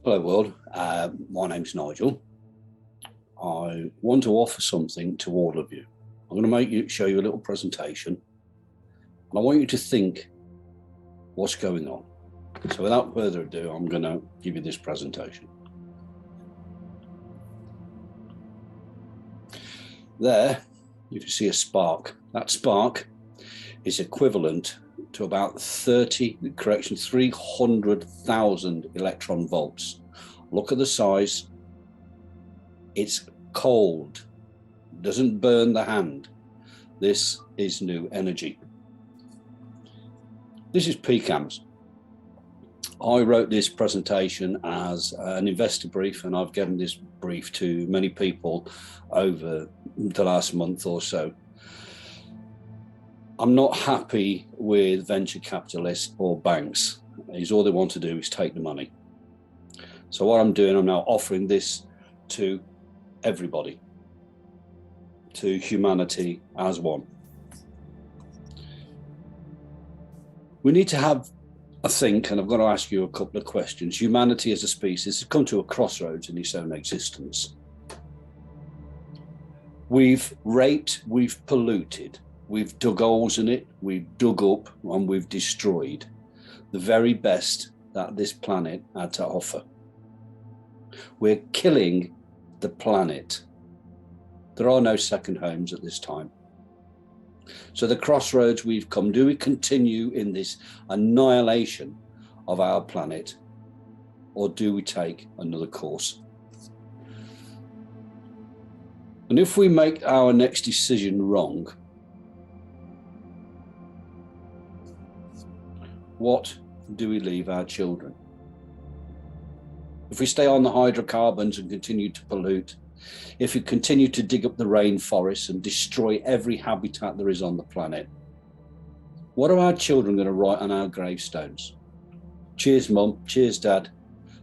Hello world, my name's Nigel. I want to offer something to all of you. I'm going to show you a little presentation, and I want you to think what's going on. So without further ado, I'm going to give you this presentation. There, you can see a spark. That spark is equivalent to about 300,000 electron volts. Look at the size. It's cold, doesn't burn the hand. This is new energy. This is pecans. I wrote this presentation as an investor brief, and I've given this brief to many people over the last month or so. I'm not happy with venture capitalists or banks. All they want to do is take the money. So what I'm doing, I'm now offering this to everybody, to humanity as one. We need to have a think, and I've got to ask you a couple of questions. Humanity as a species has come to a crossroads in its own existence. We've raped, we've polluted, we've dug holes in it, we've dug up, and we've destroyed the very best that this planet had to offer. We're killing the planet. There are no second homes at this time. So the crossroads we've come, do we continue in this annihilation of our planet, or do we take another course? And if we make our next decision wrong, what do we leave our children? If we stay on the hydrocarbons and continue to pollute, if we continue to dig up the rainforests and destroy every habitat there is on the planet, what are our children going to write on our gravestones? Cheers, Mum. Cheers, Dad.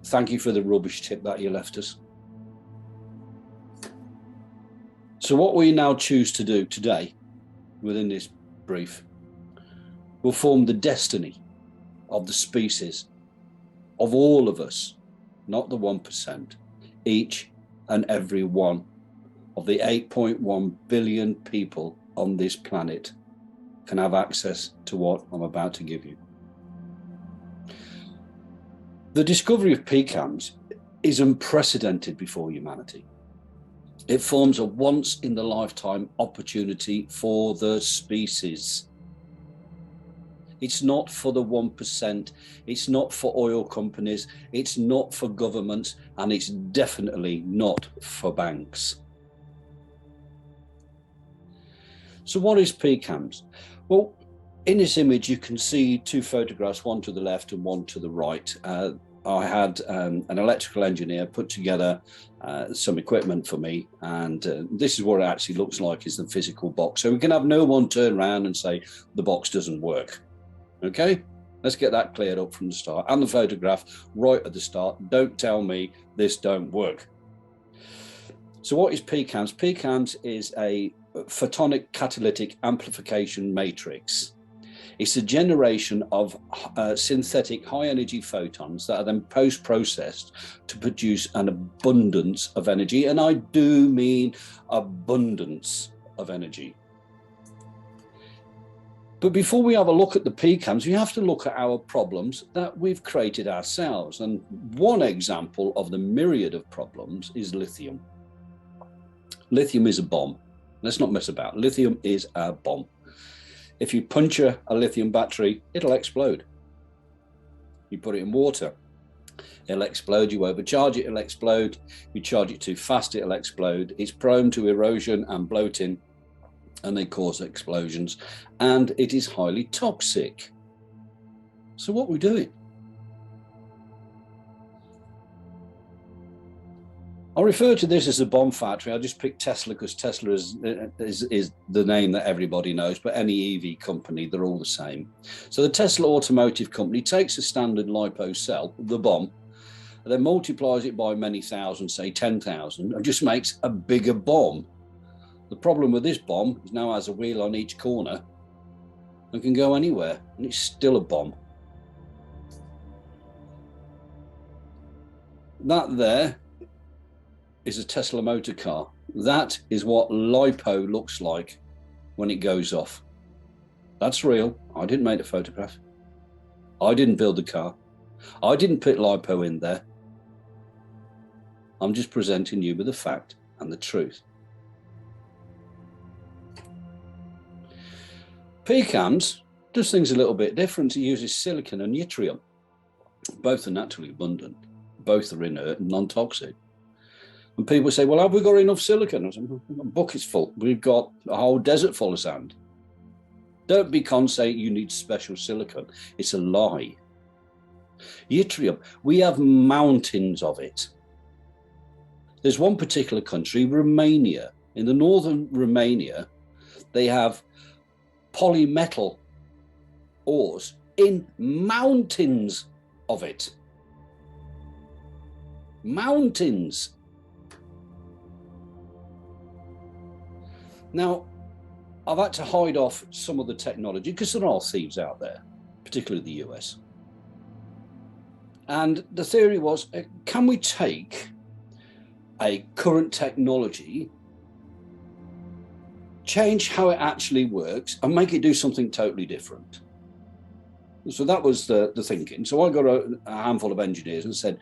Thank you for the rubbish tip that you left us. So what we now choose to do today, within this brief, will form the destiny of the species, of all of us, not the 1%, each and every one of the 8.1 billion people on this planet can have access to what I'm about to give you. The discovery of pecans is unprecedented before humanity. It forms a once-in-the-lifetime opportunity for the species. It's not for the 1%, it's not for oil companies, it's not for governments, and it's definitely not for banks. So what is pecans? Well, in this image you can see two photographs, one to the left and one to the right. I had an electrical engineer put together some equipment for me, and this is what it actually looks like, is the physical box. So we can have no one turn around and say the box doesn't work. Okay, let's get that cleared up from the start. And the photograph right at the start. Don't tell me this don't work. So what is pecans? Pecans is a photonic catalytic amplification matrix. It's a generation of synthetic high energy photons that are then post-processed to produce an abundance of energy. And I do mean abundance of energy. But before we have a look at the pecans, we have to look at our problems that we've created ourselves. And one example of the myriad of problems is lithium. Lithium is a bomb. Let's not mess about. Lithium is a bomb. If you puncture a lithium battery, it'll explode. You put it in water, it'll explode. You overcharge it, it'll explode. You charge it too fast, it'll explode. It's prone to erosion and bloating, and they cause explosions, and it is highly toxic. So what are we doing? I refer to this as a bomb factory. I just picked Tesla because Tesla is the name that everybody knows, but any EV company, they're all the same. So the Tesla automotive company takes a standard Lipo Cell, the bomb, and then multiplies it by many thousands, say 10,000, and just makes a bigger bomb. The problem with this bomb is now has a wheel on each corner and can go anywhere, and it's still a bomb. That there is a Tesla motor car. That is what Lipo looks like when it goes off. That's real. I didn't make the photograph. I didn't build the car. I didn't put Lipo in there. I'm just presenting you with the fact and the truth. Pecans does things a little bit different. It uses silicon and yttrium. Both are naturally abundant. Both are inert and non-toxic. And people say, well, have we got enough silicon? I said, bucket's full. We've got a whole desert full of sand. Don't be say you need special silicon. It's a lie. Yttrium, we have mountains of it. There's one particular country, Romania. In the northern Romania, they have polymetal ores in mountains of it. Mountains. Now, I've had to hide off some of the technology because there are thieves out there, particularly the US. And the theory was, can we take a current technology, change how it actually works, and make it do something totally different? So that was the thinking. So I got a handful of engineers and said,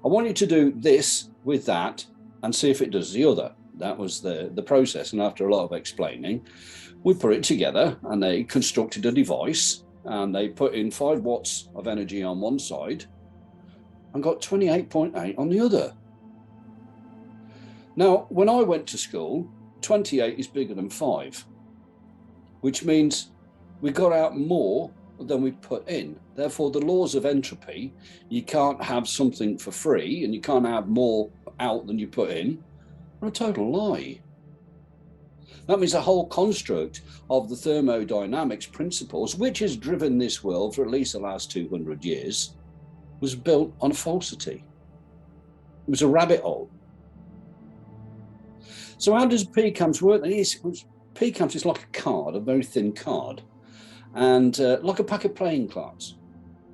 I want you to do this with that and see if it does the other. That was the process. And after a lot of explaining, we put it together and they constructed a device and they put in 5 watts of energy on one side and got 28.8 on the other. Now, when I went to school, 28 is bigger than 5, which means we got out more than we put in. Therefore, the laws of entropy, you can't have something for free and you can't have more out than you put in, are a total lie. That means the whole construct of the thermodynamics principles, which has driven this world for at least the last 200 years, was built on falsity. It was a rabbit hole. So how does pecans work? Pecans is like a card, a very thin card, and like a pack of playing cards.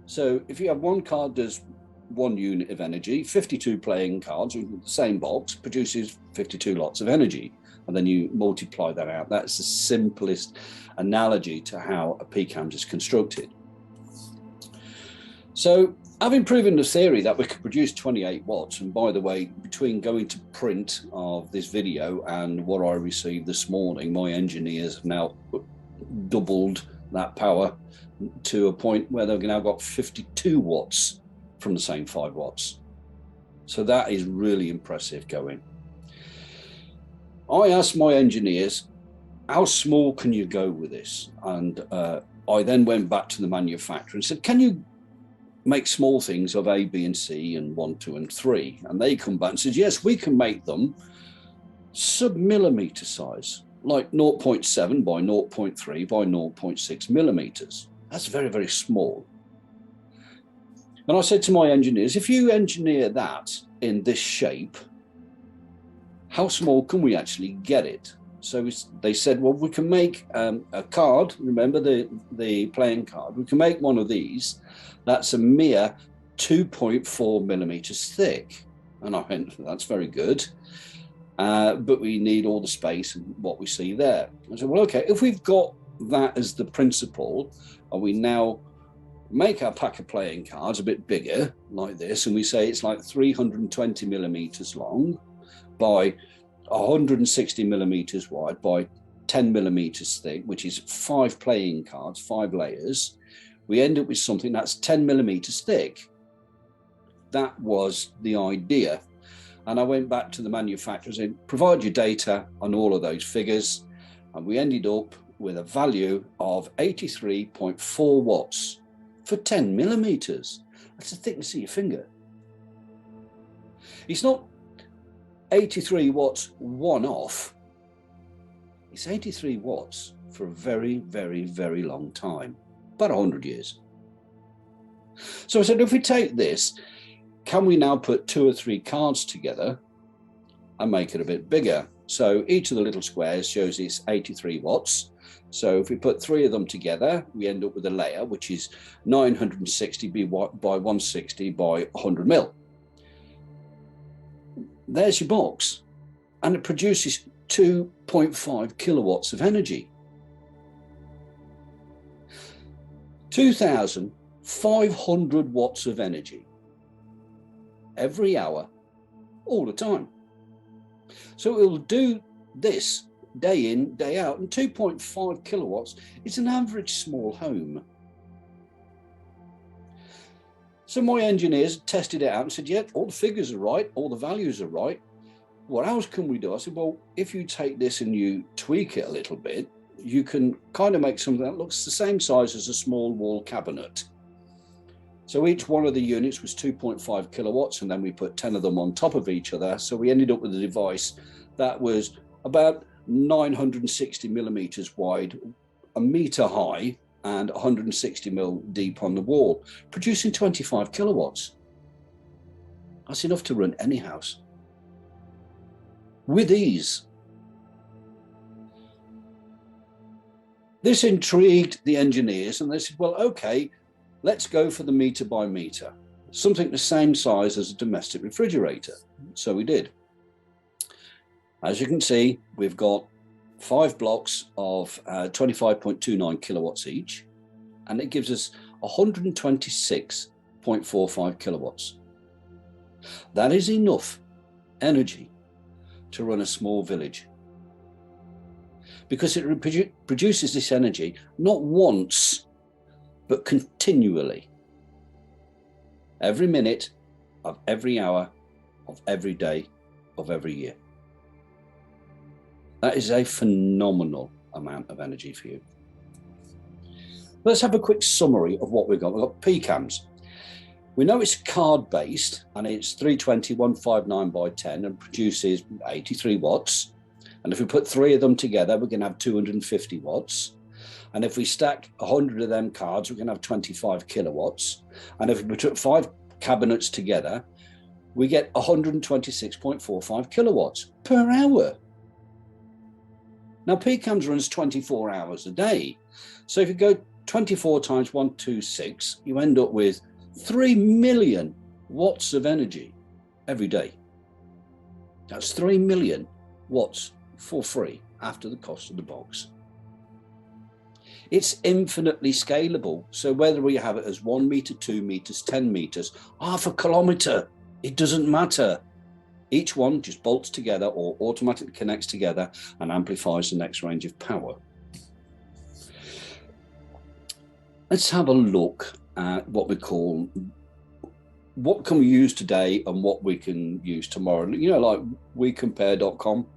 So if you have one card does 1 unit of energy, 52 playing cards with the same box produces 52 lots of energy. And then you multiply that out. That's the simplest analogy to how a pecan is constructed. So having proven the theory that we could produce 28 watts, and by the way, between going to print of this video and what I received this morning, my engineers have now doubled that power to a point where they've now got 52 watts from the same 5 watts. So that is really impressive going. I asked my engineers, how small can you go with this? And I then went back to the manufacturer and said, can you make small things of A, B, and C, and 1, 2, and 3? And they come back and said, yes, we can make them sub-millimeter size, like 0.7 by 0.3 by 0.6 millimeters. That's very, very small. And I said to my engineers, if you engineer that in this shape, how small can we actually get it? So they said, well, we can make a card. Remember the playing card? We can make one of these. That's a mere 2.4 millimeters thick. And I went, that's very good. But we need all the space and what we see there. I said, well, okay, if we've got that as the principle, and we now make our pack of playing cards a bit bigger like this, and we say it's like 320 millimeters long by 160 millimeters wide by 10 millimeters thick, which is 5 playing cards, 5 layers, we end up with something that's 10 millimeters thick. That was the idea. And I went back to the manufacturers and provide your data on all of those figures. And we ended up with a value of 83.4 watts for 10 millimeters. That's the thickness of your finger. It's not 83 watts one off. It's 83 watts for a very, very, very long time, about 100 years. So I said, if we take this, can we now put 2 or 3 cards together and make it a bit bigger? So each of the little squares shows it's 83 watts. So if we put 3 of them together, we end up with a layer, which is 960 by 160 by 100 mil. there's your box, and it produces 2.5 kilowatts of energy. 2,500 watts of energy every hour, all the time. So it will do this day in, day out, and 2.5 kilowatts is an average small home. So my engineers tested it out and said, yeah, all the figures are right, all the values are right. What else can we do? I said, well, if you take this and you tweak it a little bit, you can kind of make something that looks the same size as a small wall cabinet. So each one of the units was 2.5 kilowatts, and then we put 10 of them on top of each other. So we ended up with a device that was about 960 millimeters wide, a meter high, and 160 mil deep on the wall, producing 25 kilowatts. That's enough to run any house with ease. This intrigued the engineers, and they said, well, okay, let's go for the meter by meter, something the same size as a domestic refrigerator. So we did. As you can see, we've got 5 blocks of 25.29 kilowatts each, and it gives us 126.45 kilowatts. That is enough energy to run a small village, because it produces this energy not once, but continually, every minute of every hour of every day of every year. That is a phenomenal amount of energy for you. Let's have a quick summary of what we've got. We've got pecans. We know it's card-based, and it's 320 159 by 10 and produces 83 watts. And if we put 3 of them together, we're going to have 250 watts. And if we stack 100 of them cards, we can have 25 kilowatts. And if we took 5 cabinets together, we get 126.45 kilowatts per hour. Now, pecans runs 24 hours a day. So if you go 24 times 126, you end up with 3 million watts of energy every day. That's 3 million watts for free after the cost of the box. It's infinitely scalable. So whether we have it as 1 meter, 2 meters, 10 meters, half a kilometer, it doesn't matter. Each one just bolts together or automatically connects together and amplifies the next range of power. Let's have a look at what we call, what can we use today and what we can use tomorrow. You know, like wecompare.com,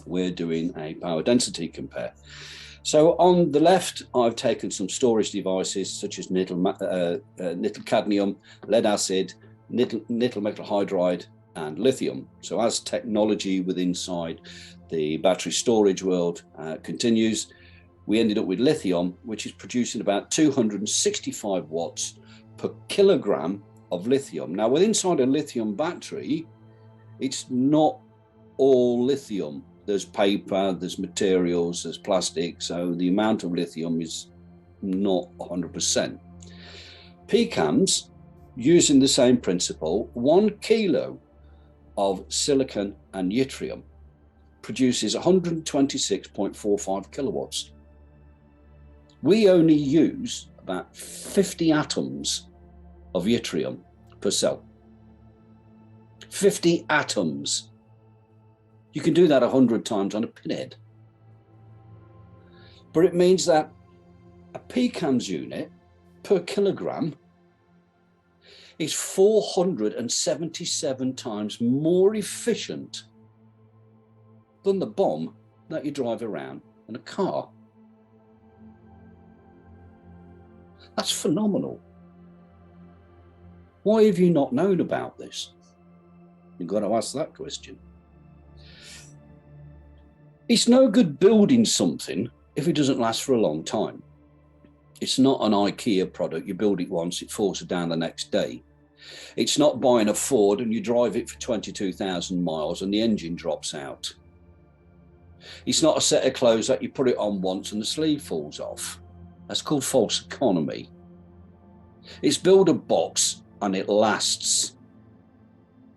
we're doing a power density compare. So on the left, I've taken some storage devices such as nickel cadmium, lead acid, nickel metal hydride, and lithium. So as technology within inside the battery storage world continues, we ended up with lithium, which is producing about 265 watts per kilogram of lithium. Now, with inside a lithium battery, it's not all lithium. There's paper, there's materials, there's plastic. So the amount of lithium is not 100%. Pecans, using the same principle, 1 kilo of silicon and yttrium produces 126.45 kilowatts. We only use about 50 atoms of yttrium per cell. 50 atoms. You can do that 100 times on a pinhead. But it means that a pecans unit per kilogram is 477 times more efficient than the bomb that you drive around in a car. That's phenomenal. Why have you not known about this? You've got to ask that question. It's no good building something if it doesn't last for a long time. It's not an IKEA product. You build it once, it falls down the next day. It's not buying a Ford and you drive it for 22,000 miles and the engine drops out. It's not a set of clothes that you put it on once and the sleeve falls off. That's called false economy. It's build a box and it lasts.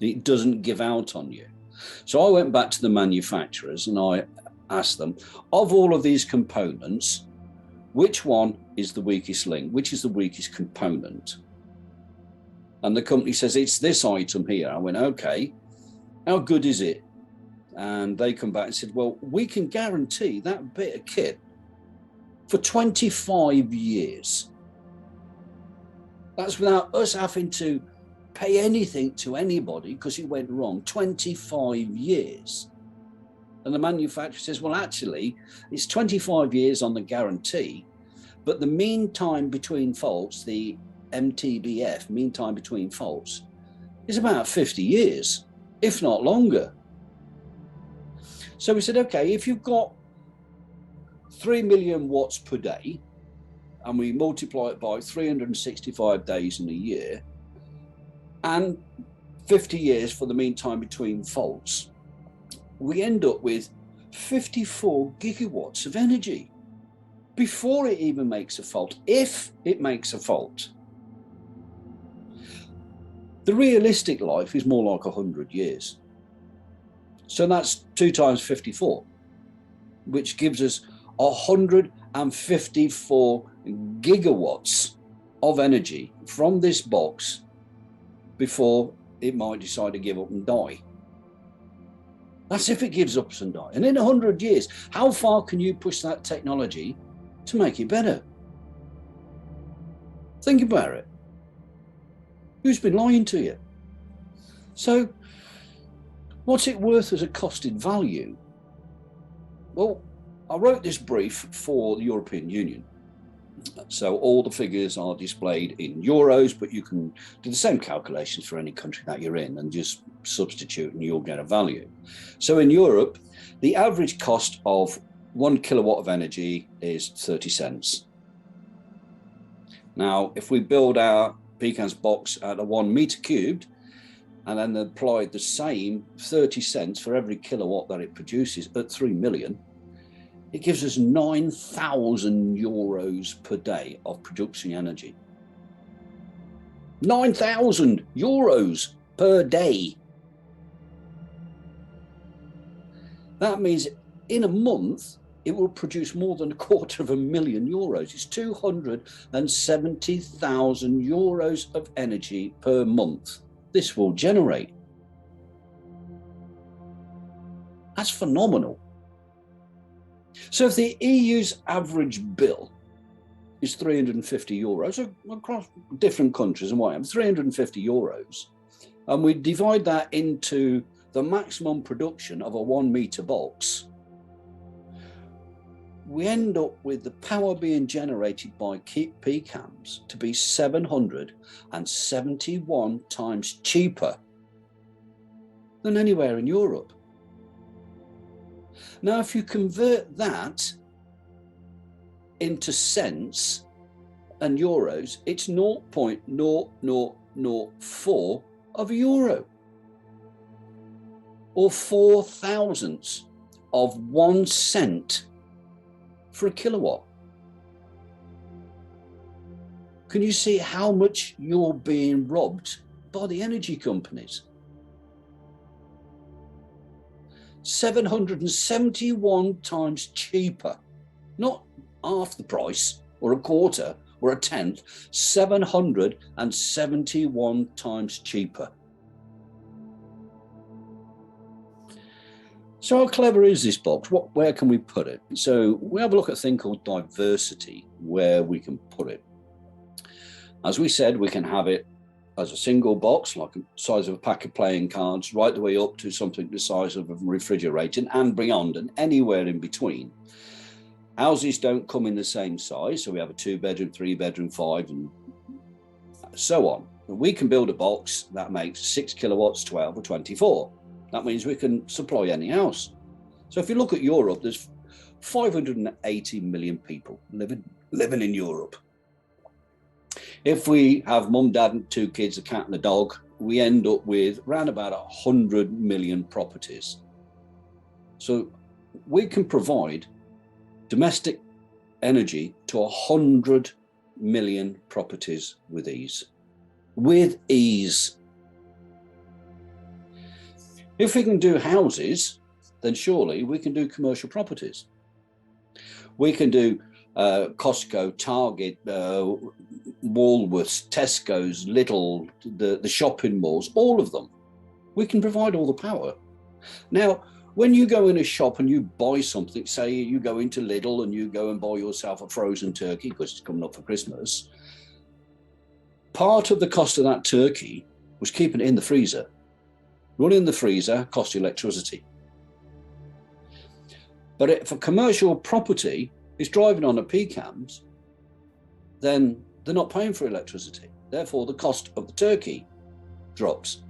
It doesn't give out on you. So I went back to the manufacturers and I asked them, of all of these components, which one is the weakest link? Which is the weakest component? And the company says, it's this item here. I went, okay, how good is it? And they come back and said, well, we can guarantee that bit of kit for 25 years. That's without us having to pay anything to anybody because it went wrong. 25 years. And the manufacturer says, well, actually, it's 25 years on the guarantee, but the mean time between faults, the MTBF, mean time between faults, is about 50 years, if not longer. So we said, okay, if you've got 3 million watts per day, and we multiply it by 365 days in a year, and 50 years for the mean time between faults, we end up with 54 gigawatts of energy before it even makes a fault, if it makes a fault. The realistic life is more like 100 years. So that's 2 times 54, which gives us 154 gigawatts of energy from this box before it might decide to give up and die. That's if it gives up and die. And in 100 years, how far can you push that technology to make it better? Think about it. Who's been lying to you? So what's it worth as a costed value? Well, I wrote this brief for the European Union. So all the figures are displayed in euros, but you can do the same calculations for any country that you're in and just substitute and you'll get a value. So in Europe, the average cost of 1 kilowatt of energy is 30 cents. Now, if we build our pecans box at a 1 meter cubed and then apply the same 30 cents for every kilowatt that it produces at 3 million, it gives us 9,000 euros per day of producing energy. 9,000 euros per day. That means in a month, it will produce more than €250,000 euros. It's 270,000 euros of energy per month this will generate. That's phenomenal. So if the EU's average bill is 350 euros across different countries and whatever, 350 euros, and we divide that into the maximum production of a 1 meter box, we end up with the power being generated by pecans to be 771 times cheaper than anywhere in Europe. Now, if you convert that into cents and euros, it's 0.0004 of a euro, or 4 thousandths of 1 cent for a kilowatt. Can you see how much you're being robbed by the energy companies? 771 times cheaper, not half the price or a quarter or a tenth, 771 times cheaper. So how clever is this box? Where can we put it? So we have a look at a thing called diversity, where we can put it. As we said, we can have it as a single box, like the size of a pack of playing cards, right the way up to something the size of a refrigerator and beyond, and anywhere in between. Houses don't come in the same size, so we have a 2-bedroom, 3-bedroom, 5, and so on. And we can build a box that makes 6 kilowatts, 12 or 24. That means we can supply any house. So if you look at Europe, there's 580 million people living in Europe. If we have mum, dad, and 2 kids, a cat and a dog, we end up with around about 100 million properties. So we can provide domestic energy to 100 million properties with ease. With ease. If we can do houses, then surely we can do commercial properties. We can do Costco, Target, Woolworths, Tesco's, Lidl, the shopping malls, all of them. We can provide all the power. Now, when you go in a shop and you buy something, say you go into Lidl and you go and buy yourself a frozen turkey because it's coming up for Christmas, part of the cost of that turkey was keeping it in the freezer. Running the freezer costs you electricity. But if a commercial property is driving on a pecans, then they're not paying for electricity. Therefore, the cost of the turkey drops.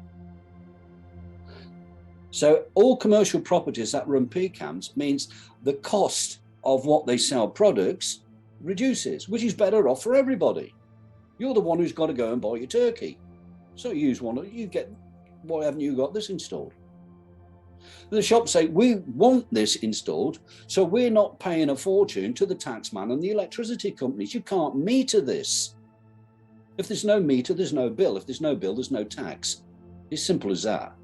So all commercial properties that run pecans means the cost of what they sell products reduces, which is better off for everybody. You're the one who's got to go and buy your turkey. So why haven't you got this installed? The shops say, we want this installed, so we're not paying a fortune to the taxman and the electricity companies. You can't meter this. If there's no meter, there's no bill. If there's no bill, there's no tax. It's simple as that.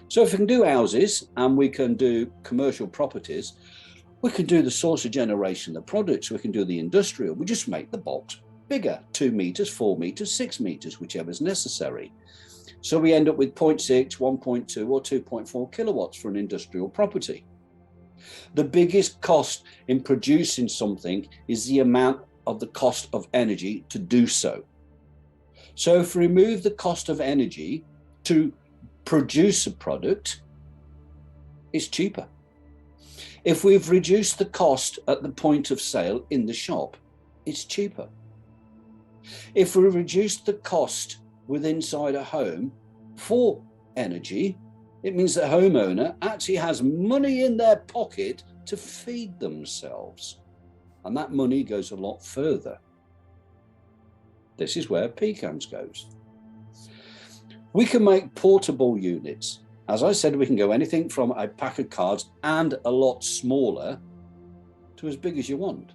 So if we can do houses and we can do commercial properties, we can do the source of generation, the products, we can do the industrial. We just make the box bigger, 2 meters, 4 meters, 6 meters, whichever is necessary. So we end up with 0.6, 1.2 or 2.4 kilowatts for an industrial property. The biggest cost in producing something is the amount of the cost of energy to do so. So if we remove the cost of energy to produce a product, it's cheaper. If we've reduced the cost at the point of sale in the shop, it's cheaper. If we reduce the cost within inside a home for energy, it means the homeowner actually has money in their pocket to feed themselves. And that money goes a lot further. This is where pecans goes. We can make portable units. As I said, we can go anything from a pack of cards and a lot smaller to as big as you want.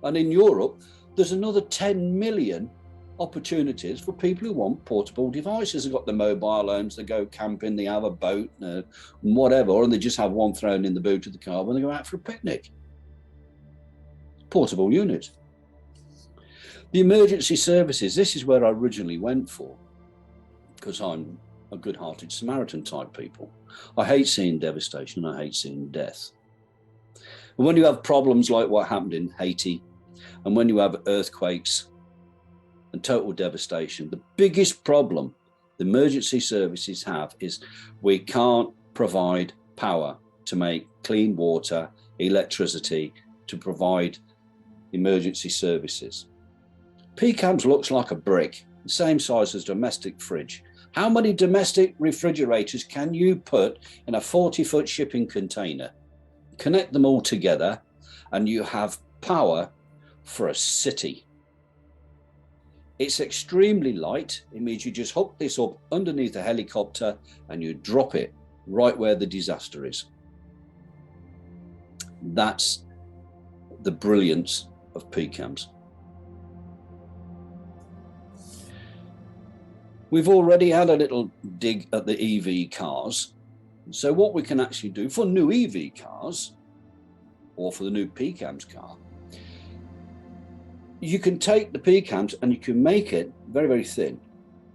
And in Europe, there's another 10 million opportunities for people who want portable devices. They've got the mobile homes, they go camping, they have a boat, whatever, and they just have one thrown in the boot of the car when they go out for a picnic. Portable unit. The emergency services, this is where I originally went for, because I'm a good-hearted Samaritan type people. I hate seeing devastation, I hate seeing death. And when you have problems like what happened in Haiti, and when you have earthquakes and total devastation, the biggest problem the emergency services have is we can't provide power to make clean water, electricity, to provide emergency services. Pecans looks like a brick, the same size as a domestic fridge. How many domestic refrigerators can you put in a 40-foot shipping container? Connect them all together and you have power for a city. It's extremely light. It means you just hook this up underneath a helicopter and you drop it right where the disaster is. That's the brilliance of pecans. We've already had a little dig at the EV cars. So what we can actually do for new EV cars or for the new pecans car, you can take the pecans and you can make it very, very thin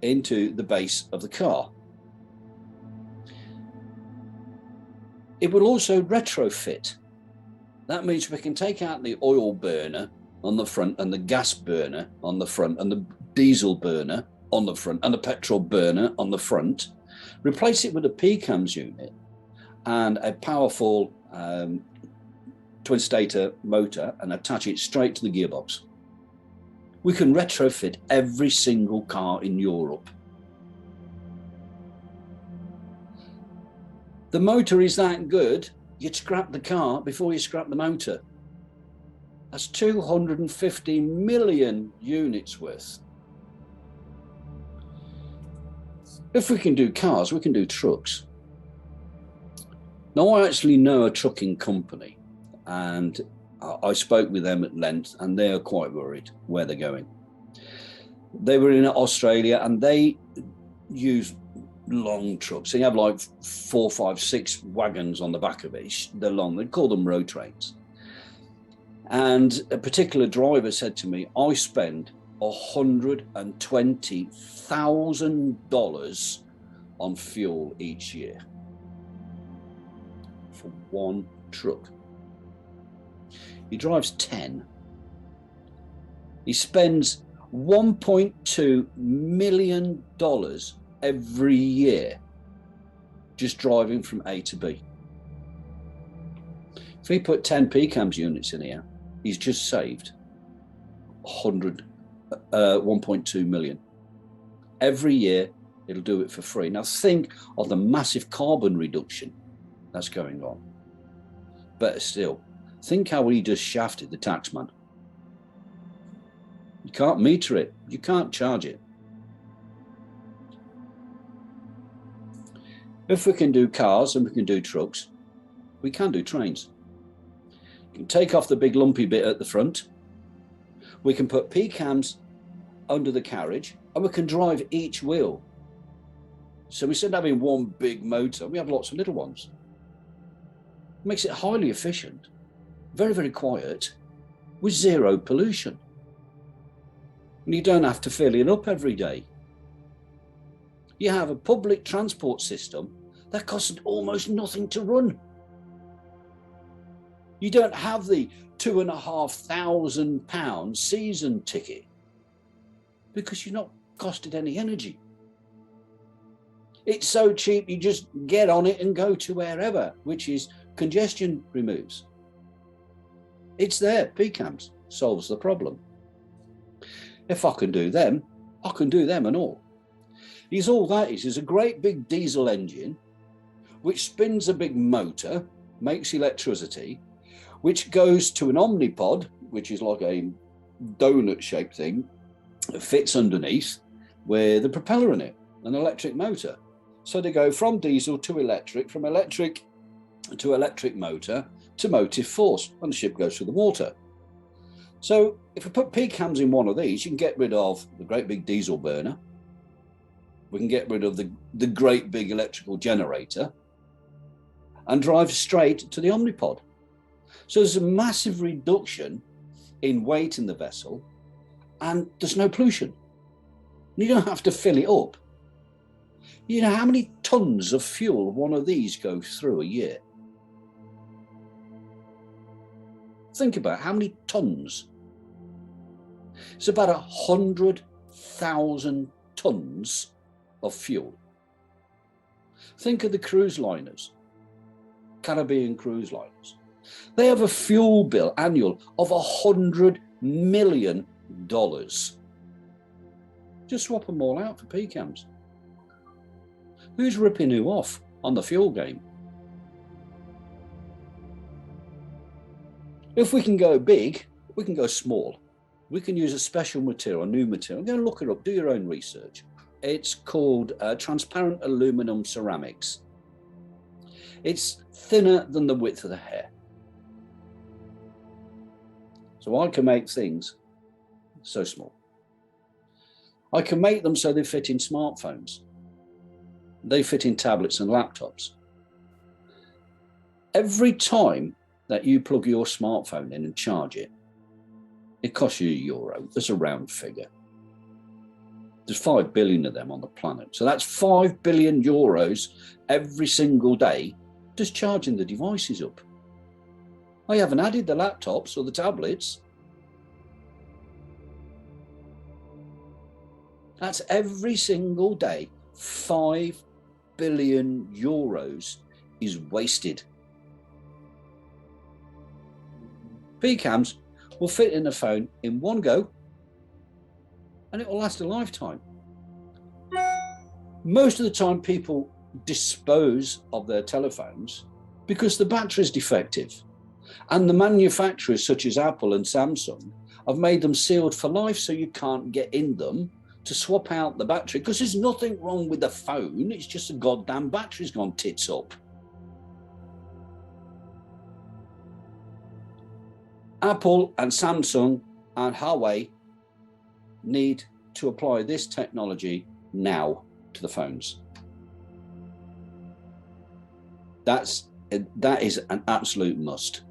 into the base of the car. It will also retrofit. That means we can take out the oil burner on the front and the gas burner on the front and the diesel burner on the front and the petrol burner on the front, replace it with a pecans unit and a powerful twin stator motor and attach it straight to the gearbox. We can retrofit every single car in Europe. The motor is that good, you'd scrap the car before you scrap the motor. That's 250 million units worth. If we can do cars, we can do trucks. Now, I actually know a trucking company, and I spoke with them at length, and they are quite worried where they're going. They were in Australia, and they use long trucks. So you have like 4, 5, 6 wagons on the back of it. They're long. They call them road trains. And a particular driver said to me, I spend $120,000 on fuel each year for one truck. He drives 10. He spends $1.2 million every year just driving from A to B. If he put 10 pecans units in here, he's just saved 1.2 million. Every year, it'll do it for free. Now think of the massive carbon reduction that's going on. Better still, think how he just shafted the taxman. You can't meter it. You can't charge it. If we can do cars and we can do trucks, we can do trains. We can take off the big lumpy bit at the front. We can put pecans under the carriage and we can drive each wheel. So instead of having one big motor, we have lots of little ones. It makes it highly efficient, very, very quiet, with zero pollution. And you don't have to fill it up every day. You have a public transport system that costs almost nothing to run. You don't have the £2,500 season ticket because you're not costed any energy. It's so cheap, you just get on it and go to wherever, which is congestion removes. It's there, pecans, solves the problem. If I can do them, I can do them and all. Is all that is a great big diesel engine which spins a big motor, makes electricity, which goes to an Omnipod, which is like a donut-shaped thing that fits underneath with a propeller in it, an electric motor. So they go from diesel to electric, from electric to electric motor to motive force, and the ship goes through the water. So if we put pecans in one of these, you can get rid of the great big diesel burner. We can get rid of the great big electrical generator and drive straight to the Omnipod. So there's a massive reduction in weight in the vessel and there's no pollution. You don't have to fill it up. You know how many tons of fuel one of these goes through a year? Think about how many tons. It's about 100,000 tons of fuel. Think of the cruise liners, Caribbean cruise liners. They have a fuel bill annual of $100 million. Just swap them all out for pecans. Who's ripping who off on the fuel game? If we can go big, we can go small. We can use a special material, a new material. Go and look it up, do your own research. It's called transparent aluminum ceramics. It's thinner than the width of the hair. So I can make things so small. I can make them so they fit in smartphones. They fit in tablets and laptops. Every time that you plug your smartphone in and charge it, it costs you €1. That's a round figure. There's 5 billion of them on the planet. So that's 5 billion euros every single day just charging the devices up. I haven't added the laptops or the tablets. That's every single day, 5 billion euros is wasted. Pecans will fit in a phone in one go and it will last a lifetime. Most of the time people dispose of their telephones because the battery is defective, and the manufacturers such as Apple and Samsung have made them sealed for life so you can't get in them to swap out the battery, because there's nothing wrong with the phone, it's just the goddamn battery's gone tits up. Apple and Samsung and Huawei need to apply this technology now to the phones. That is an absolute must.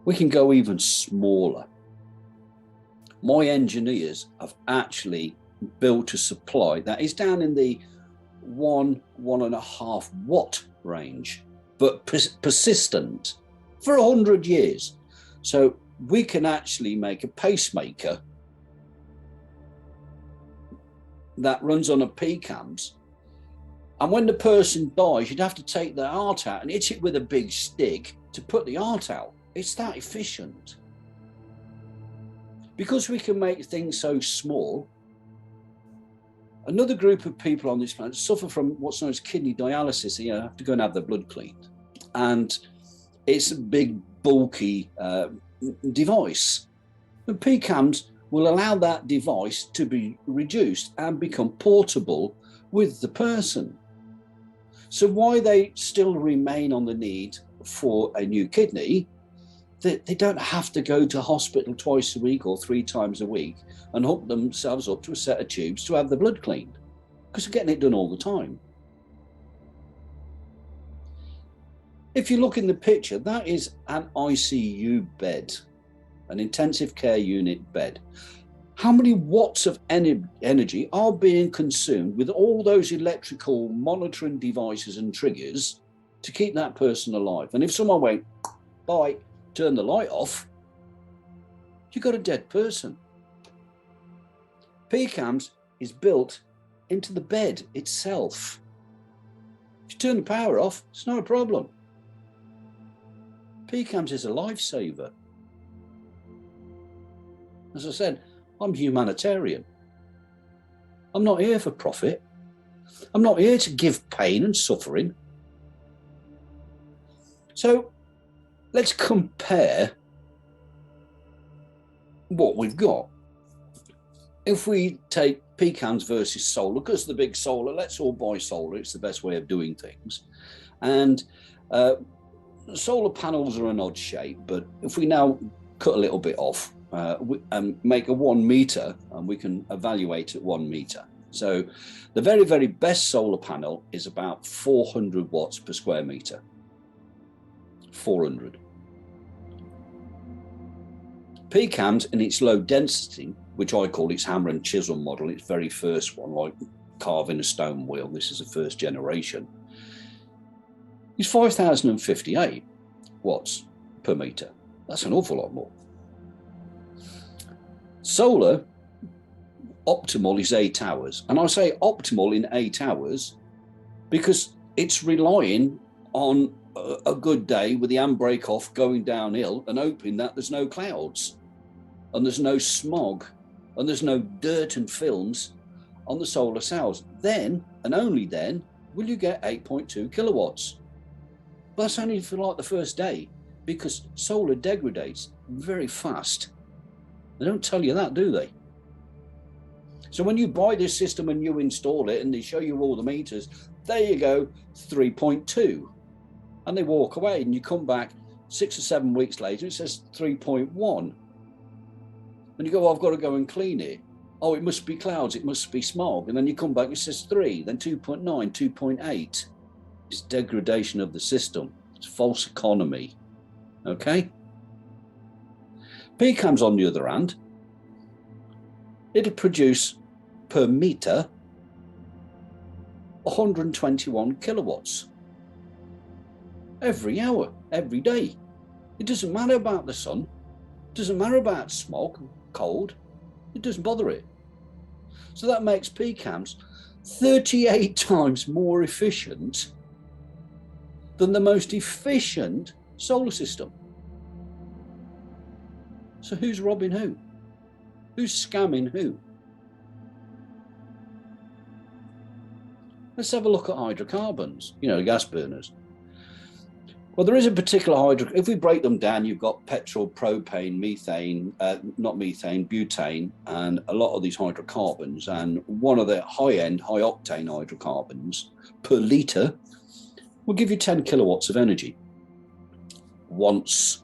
We can go even smaller. My engineers have actually built a supply that is down in the 1.5 watt range, but persistent for 100 years. So we can actually make a pacemaker that runs on a pecans. And when the person dies, you'd have to take their heart out and hit it with a big stick to put the heart out. It's that efficient. Because we can make things so small, another group of people on this planet suffer from what's known as kidney dialysis. You have to go and have their blood cleaned. And it's a big, bulky device. The pecans will allow that device to be reduced and become portable with the person. So why they still remain on the need for a new kidney, they don't have to go to hospital twice a week or 3 times a week and hook themselves up to a set of tubes to have the blood cleaned, because they're getting it done all the time. If you look in the picture, that is an ICU bed, an intensive care unit bed. How many watts of energy are being consumed with all those electrical monitoring devices and triggers to keep that person alive? And if someone went, bye, turn the light off, you've got a dead person. Pecans is built into the bed itself. If you turn the power off, it's not a problem. Pecans is a lifesaver. As I said, I'm humanitarian. I'm not here for profit. I'm not here to give pain and suffering. So let's compare what we've got. If we take pecans versus solar, because the big solar, let's all buy solar. It's the best way of doing things. And solar panels are an odd shape, but if we now cut a little bit off, and make a 1 meter, and we can evaluate at 1 meter. So the very, very best solar panel is about 400 watts per square meter. 400. Pecans in its low density, which I call its hammer and chisel model, its very first one, like carving a stone wheel, this is the first generation, is 5,058 watts per meter. That's an awful lot more. Solar, optimal is 8 hours. And I say optimal in 8 hours because it's relying on a good day with the handbrake off going downhill and hoping that there's no clouds and there's no smog and there's no dirt and films on the solar cells. Then, and only then, will you get 8.2 kilowatts. But that's only for like the first day, because solar degrades very fast. They don't tell you that, do they? So when you buy this system and you install it and they show you all the meters, there you go, 3.2. And they walk away and you come back 6 or 7 weeks later, it says 3.1. And you go, oh, I've got to go and clean it. Oh, it must be clouds, it must be smog. And then you come back, it says 3, then 2.9, 2.8. It's degradation of the system. It's false economy, okay? Pecans, on the other hand, it'll produce per meter 121 kilowatts every hour, every day. It doesn't matter about the sun, it doesn't matter about smog, cold, it doesn't bother it. So that makes pecans 38 times more efficient than the most efficient solar system. So who's robbing who? Who's scamming who? Let's have a look at hydrocarbons, gas burners. Well, there is a particular if we break them down, you've got petrol, propane, methane, butane, and a lot of these hydrocarbons. And one of the high-end, high-octane hydrocarbons per litre will give you 10 kilowatts of energy. Once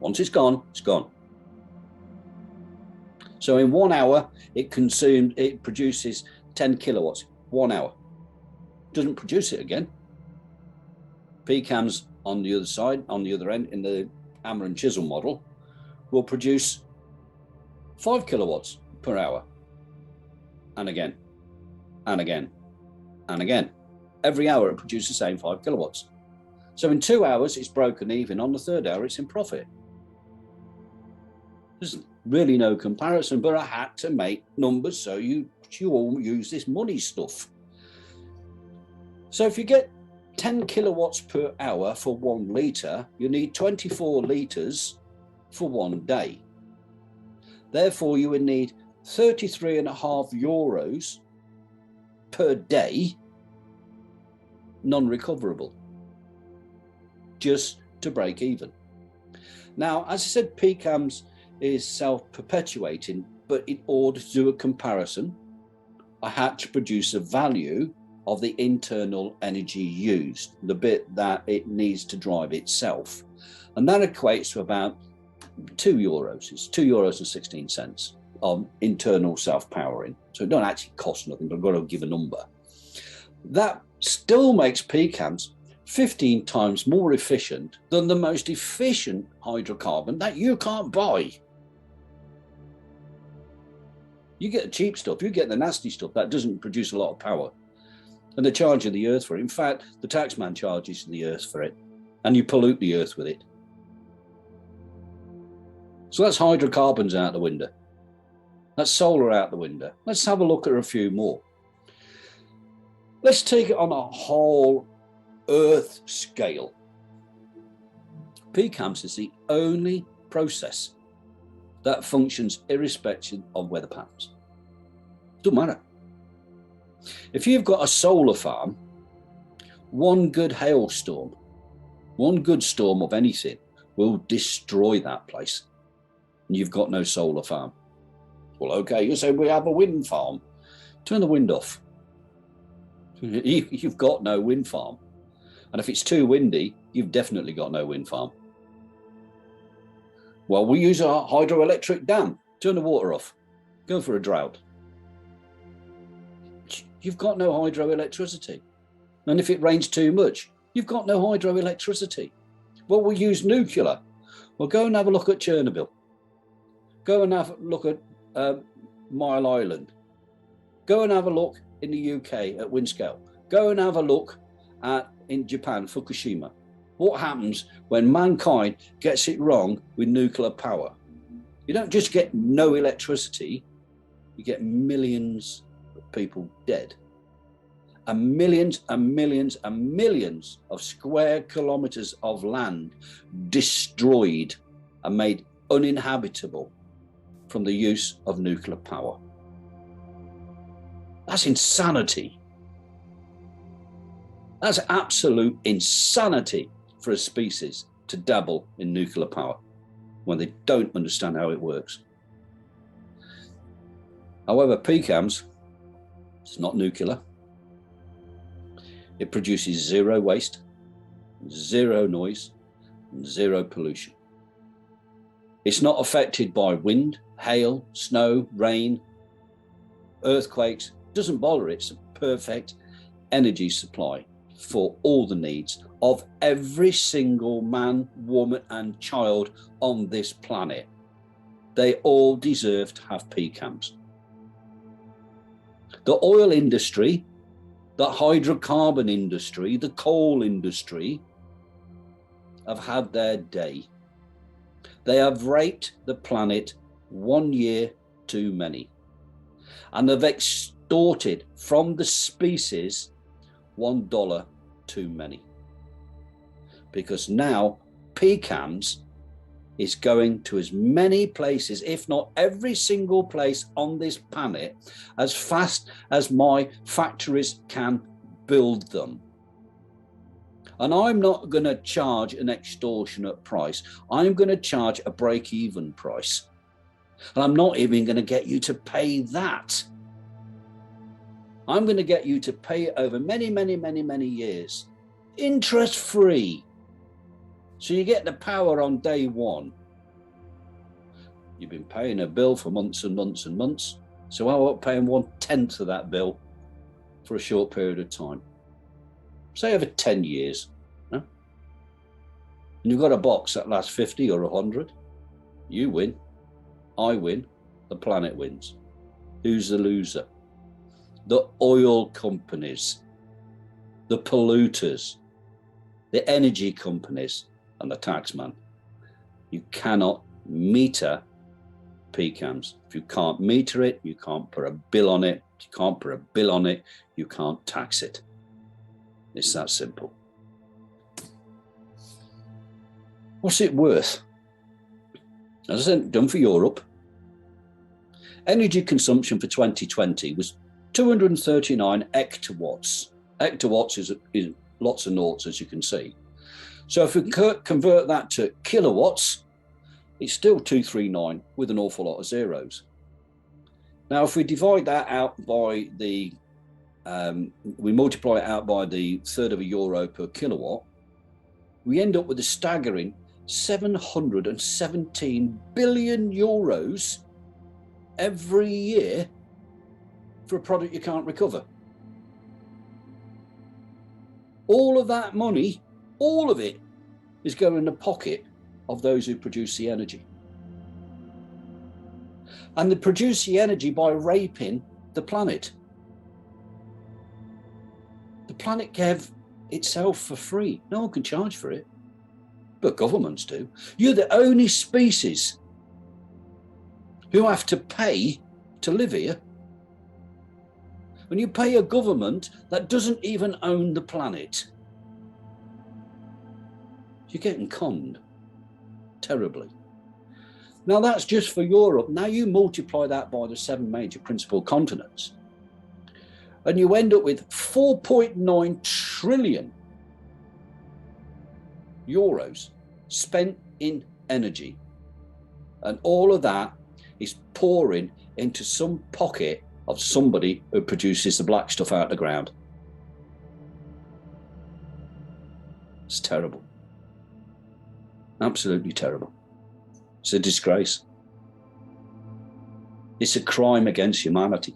it's gone, it's gone. So in 1 hour, it produces 10 kilowatts, 1 hour. doesn't produce it again. Pecans on the other side, on the other end, in the hammer and chisel model, will produce 5 kilowatts per hour. And again, and again, and again. Every hour it produces the same 5 kilowatts. So in 2 hours, it's broken even. On the third hour, it's in profit. There's really no comparison, but I had to make numbers so you all use this money stuff. So if you get 10 kilowatts per hour for 1 litre, you need 24 litres for 1 day. Therefore, you would need 33.5 euros per day, non-recoverable, just to break even. Now, as I said, pecans is self-perpetuating, but in order to do a comparison, I had to produce a value of the internal energy used, the bit that it needs to drive itself. And that equates to about 2 euros. It's 2 euros and 16 cents on internal self-powering. So it don't actually cost nothing, but I've got to give a number. That still makes pecans 15 times more efficient than the most efficient hydrocarbon that you can't buy. You get the cheap stuff, you get the nasty stuff that doesn't produce a lot of power. And they're charging the earth for it. In fact, the taxman charges the earth for it, and you pollute the earth with it. So that's hydrocarbons out the window. That's solar out the window. Let's have a look at a few more. Let's take it on a whole earth scale. Pecans is the only process that functions irrespective of weather patterns. Doesn't matter. If you've got a solar farm, one good hailstorm, one good storm of anything will destroy that place. And you've got no solar farm. Well, okay, you say we have a wind farm. Turn the wind off. You've got no wind farm. And if it's too windy, you've definitely got no wind farm. Well, we use a hydroelectric dam. Turn the water off. Go for a drought. You've got no hydroelectricity. And if it rains too much, you've got no hydroelectricity. Well, we use nuclear. Well, go and have a look at Chernobyl. Go and have a look at Mile Island. Go and have a look in the UK at Windscale. Go and have a look at in Japan, Fukushima. What happens when mankind gets it wrong with nuclear power? You don't just get no electricity, you get millions of people dead. And millions and millions and millions of square kilometers of land destroyed and made uninhabitable from the use of nuclear power. That's insanity. That's absolute insanity for a species to dabble in nuclear power when they don't understand how it works. However, pecans, it's not nuclear. It produces zero waste, zero noise, and zero pollution. It's not affected by wind, hail, snow, rain, earthquakes. It doesn't bother. It's a perfect energy supply for all the needs of every single man, woman, and child on this planet. They all deserve to have pecans. The oil industry, the hydrocarbon industry, the coal industry have had their day. They have raped the planet 1 year too many. And they've extorted from the species $1 too many. Because now pecans is going to as many places, if not every single place on this planet, as fast as my factories can build them. And I'm not going to charge an extortionate price. I'm going to charge a break-even price. And I'm not even going to get you to pay that. I'm going to get you to pay it over many, many, many, many years, interest-free. So you get the power on day one. You've been paying a bill for months and months and months. So how about paying 1/10 of that bill for a short period of time? say over 10 years, and you've got a box that lasts 50 or 100, you win, I win, the planet wins. Who's the loser? The oil companies, the polluters, the energy companies, and the taxman. You cannot meter pecans. If you can't meter it, you can't put a bill on it. If you can't put a bill on it, you can't tax it. It's that simple. What's it worth? As I said, done for Europe. Energy consumption for 2020 was 239 hectowatts. Hectowatts is lots of noughts, as you can see. So if we convert that to kilowatts, it's still 239 with an awful lot of zeros. Now, if we divide that out by the, we multiply it out by the third of a euro per kilowatt, we end up with a staggering 717 billion euros every year for a product you can't recover. All of that money, all of it, is going in the pocket of those who produce the energy. And they produce the energy by raping the planet. The planet gave itself for free. No one can charge for it, but governments do. You're the only species who have to pay to live here. When you pay a government that doesn't even own the planet, you're getting conned terribly. Now that's just for Europe. Now you multiply that by the 7 major principal continents, and you end up with 4.9 trillion euros spent in energy. And all of that is pouring into some pocket of somebody who produces the black stuff out of the ground. It's terrible. Absolutely terrible. It's a disgrace. It's a crime against humanity.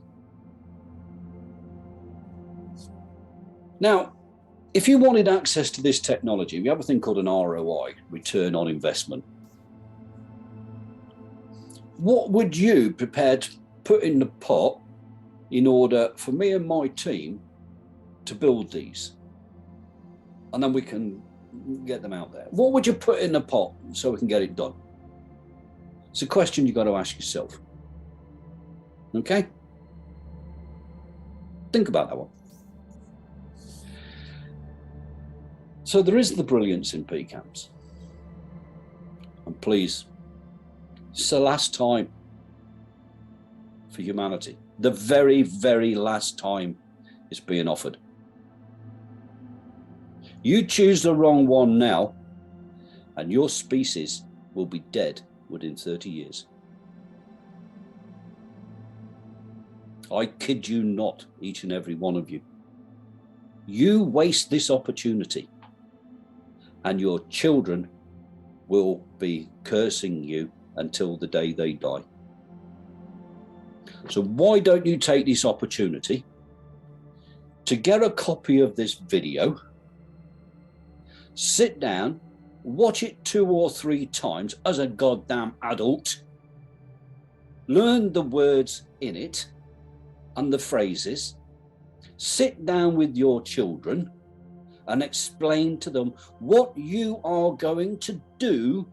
Now, if you wanted access to this technology, we have a thing called an ROI, return on investment. What would you prepare to put in the pot in order for me and my team to build these? And then we can get them out there. What would you put in the pot so we can get it done? It's a question you've got to ask yourself. Okay? Think about that one. So there is the brilliance in pecans. And please, it's the last time for humanity. The very, very last time it's being offered. You choose the wrong one now, and your species will be dead within 30 years. I kid you not, each and every one of you. You waste this opportunity, and your children will be cursing you until the day they die. So why don't you take this opportunity to get a copy of this video, sit down, watch it 2 or 3 times as a goddamn adult, learn the words in it and the phrases, sit down with your children and explain to them what you are going to do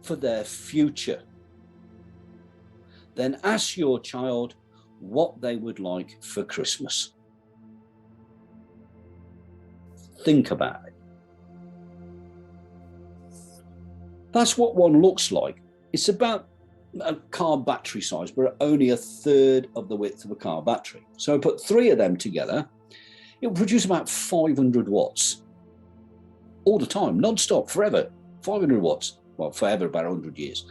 for their future. Then ask your child what they would like for Christmas. Think about it. That's what one looks like. It's about a car battery size, but only a third of the width of a car battery. So I put 3 of them together, it will produce about 500 watts all the time, non-stop, forever. 500 watts, well, forever, about 100 years.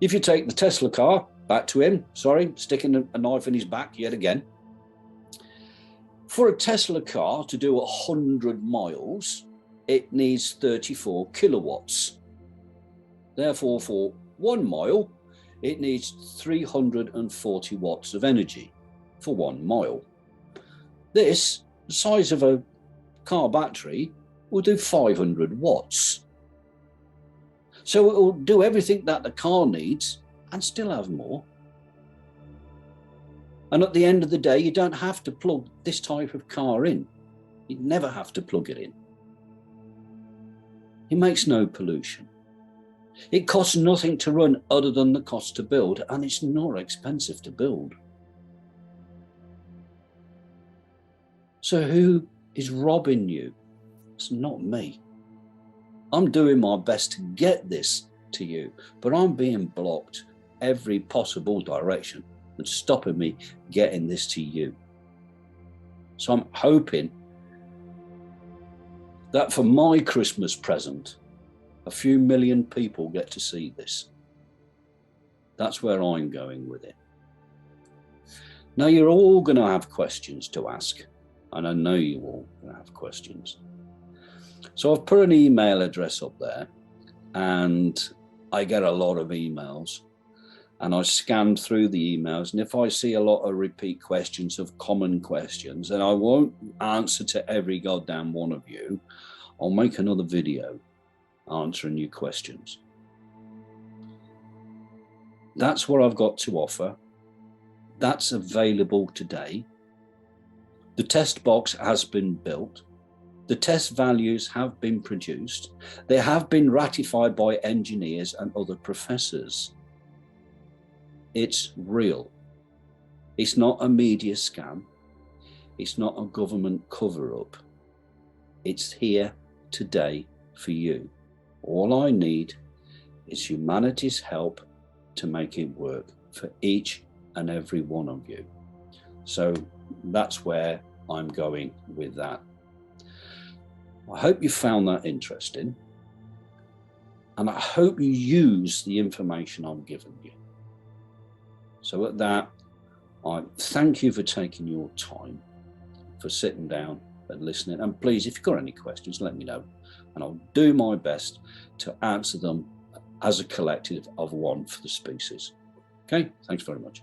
If you take the Tesla car, back to him, sorry, sticking a knife in his back yet again. For a Tesla car to do 100 miles, it needs 34 kilowatts. Therefore, for 1 mile, it needs 340 watts of energy for 1 mile. This, the size of a car battery will do 500 watts. So it will do everything that the car needs and still have more. And at the end of the day, you don't have to plug this type of car in. You never have to plug it in. It makes no pollution. It costs nothing to run other than the cost to build, and it's not expensive to build. So who is robbing you? It's not me. I'm doing my best to get this to you, but I'm being blocked every possible direction that's stopping me getting this to you. So I'm hoping that for my Christmas present, a few million people get to see this. That's where I'm going with it. Now, you're all going to have questions to ask, and I know you all going to have questions. So I've put an email address up there, and I get a lot of emails, and I scan through the emails, and if I see a lot of repeat questions of common questions, and I won't answer to every goddamn one of you, I'll make another video answering your questions. That's what I've got to offer. That's available today. The test box has been built. The test values have been produced. They have been ratified by engineers and other professors. It's real. It's not a media scam. It's not a government cover-up. It's here today for you. All I need is humanity's help to make it work for each and every one of you. So that's where I'm going with that. I hope you found that interesting, and I hope you use the information I'm giving you. So at that, I thank you for taking your time, for sitting down and listening. And please, if you've got any questions, let me know, and I'll do my best to answer them as a collective of one for the species. Okay, thanks very much.